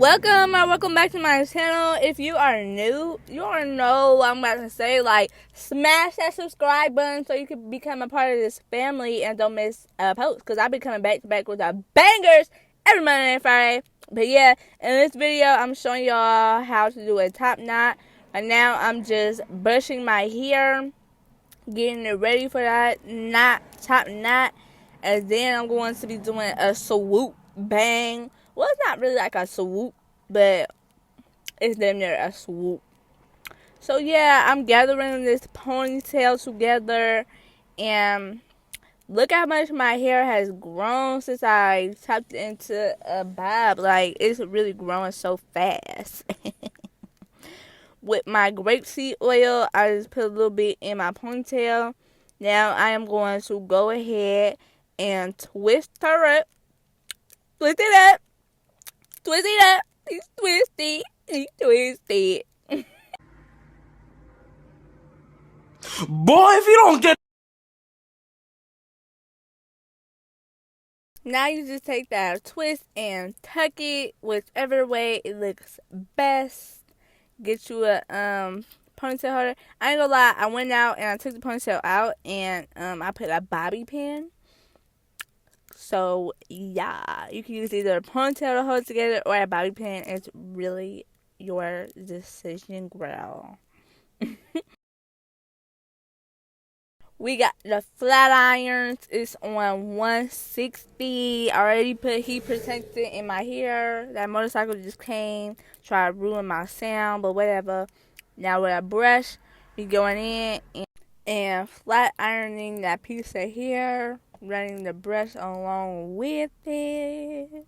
Welcome or welcome back to my channel. If you are new, you already know what I'm about to say. Like, smash that subscribe button so you can become a part of this family and don't miss a post. Because I'll be coming back to back with the bangers every Monday and Friday. But yeah, in this video, I'm showing y'all how to do a top knot. Right now, I'm just brushing my hair, getting it ready for that top knot. And then I'm going to be doing a swoop bang. Well, it's not really like a swoop, but it's damn near a swoop. So yeah, I'm gathering this ponytail together, and look how much my hair has grown since I chopped it into a bob. Like, it's really growing so fast. With my grapeseed oil, I just put a little bit in my ponytail. Now I am going to go ahead and twist her up. Twist it up. Twist it up. He's twisty. He's twisted. Boy, if you don't get... Now you just take that twist and tuck it whichever way it looks best. Get you a ponytail holder. I ain't gonna lie, I went out and I took the ponytail out and I put a bobby pin. So yeah, you can use either a ponytail to hold together or a bobby pin. It's really your decision, girl. We got the flat irons. It's on 160. I already put heat protector in my hair. That motorcycle just came. Try to ruin my sound, but whatever. Now with a brush, we going in and flat ironing that piece of hair. Running the brush along with it.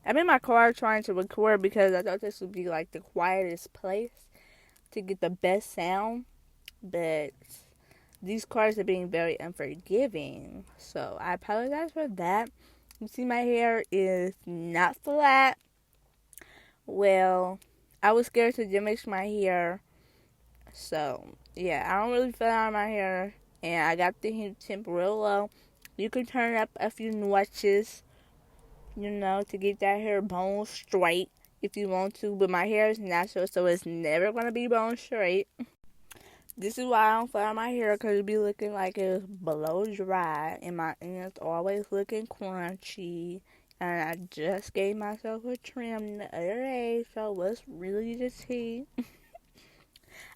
I'm in my car trying to record because I thought this would be like the quietest place to get the best sound. But these cars are being very unforgiving. So I apologize for that. You see my hair is not flat. Well, I was scared to damage my hair. So yeah, I don't really flat iron my hair. And I got the heat temp real low. You can turn up a few notches, you know, to get that hair bone straight if you want to. But my hair is natural, so it's never going to be bone straight. This is why I don't flat my hair, because it be looking like it's below dry. And my ends always looking crunchy. And I just gave myself a trim the other day, so what's really the tea?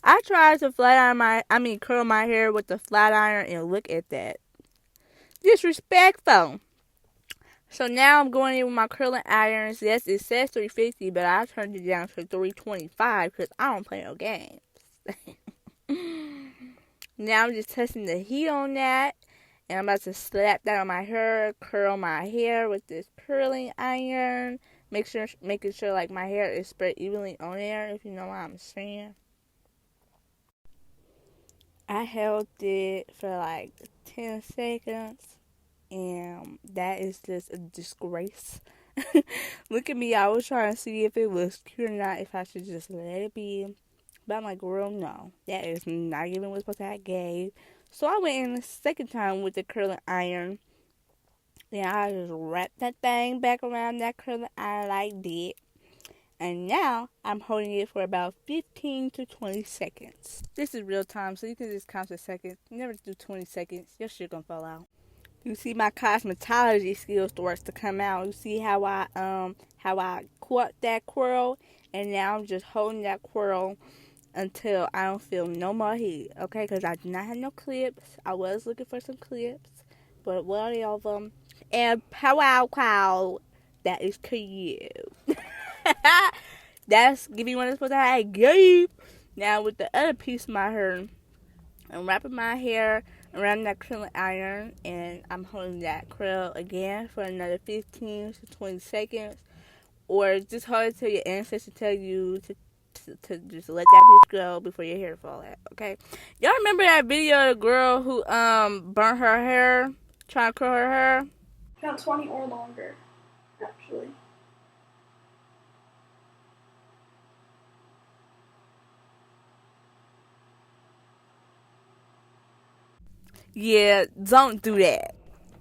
I tried to curl my hair with the flat iron, and look at that. Disrespectful. So now I'm going in with my curling irons. Yes, it says 350, but I turned it down to 325 because I don't play no games. Now I'm just testing the heat on that, and I'm about to slap that on my hair, curl my hair with this curling iron, making sure like my hair is spread evenly on there, if you know what I'm saying. I held it for like 10 seconds, and that is just a disgrace. Look at me, I was trying to see if it was cute or not, if I should just let it be. But I'm like, girl, no, that is not even what's supposed to I gave. So I went in the second time with the curling iron. Then I just wrapped that thing back around that curling iron like that. And now I'm holding it for about 15 to 20 seconds. This is real time, so you can just count the seconds. Never do 20 seconds. Your shit gonna fall out. You see my cosmetology skills starts to come out. You see how I caught that curl, and now I'm just holding that curl until I don't feel no more heat, okay? Because I did not have no clips. I was looking for some clips, but whatever. And pow, that is cute. That's give me one that's supposed to have gape. Now with the other piece of my hair, I'm wrapping my hair around that curling iron, and I'm holding that curl again for another 15 to 20 seconds, or just hold it till your ancestors tell you to just let that bitch go before your hair fall out, okay? Y'all remember that video of the girl who burnt her hair trying to curl her hair? About 20 or longer, actually. Yeah, don't do that,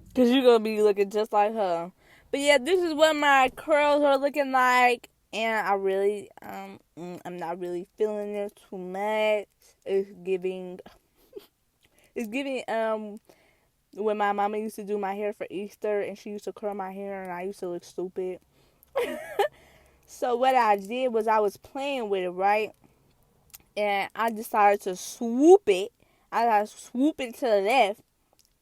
because you're going to be looking just like her. But yeah, this is what my curls are looking like, and I really I'm not really feeling it too much. It's giving when my mama used to do my hair for Easter and she used to curl my hair and I used to look stupid. So what I did was I was playing with it, right? And I decided to swoop it. I got to swoop it to the left.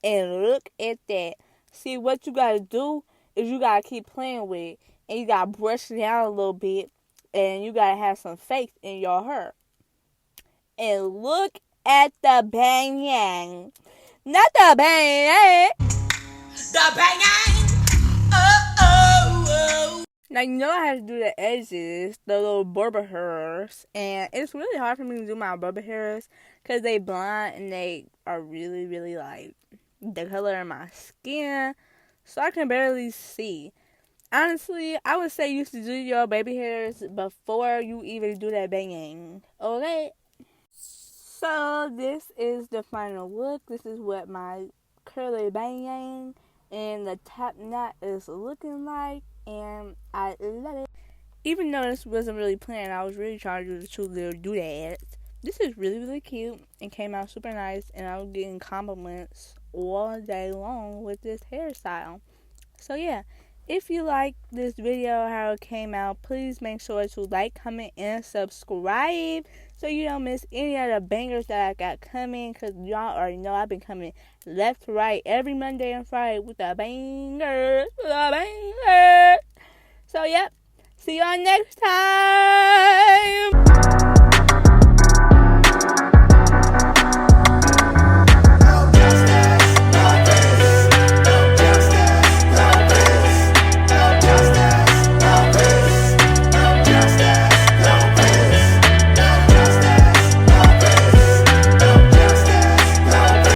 And look at that. See, what you got to do is you got to keep playing with it. And you got to brush it down a little bit. And you got to have some faith in your hair. And look at the bang. Not the bang. The bang! Oh. Now, you know I have to do the edges, the little barber hairs. And it's really hard for me to do my barber hairs because they blonde and they are really, really like the color of my skin. So I can barely see. Honestly, I would say you should do your baby hairs before you even do that banging. Okay? So this is the final look. This is what my curly banging and the top knot is looking like. And I love it. Even though this wasn't really planned, I was really trying to do the two little doodads. This is really, really cute and came out super nice. And I was getting compliments all day long with this hairstyle. So yeah, if you like this video, how it came out, please make sure to like, comment, and subscribe so you don't miss any of the bangers that I got coming. Because y'all already know I've been coming left to right every Monday and Friday with the bangers. So yep, see y'all next time.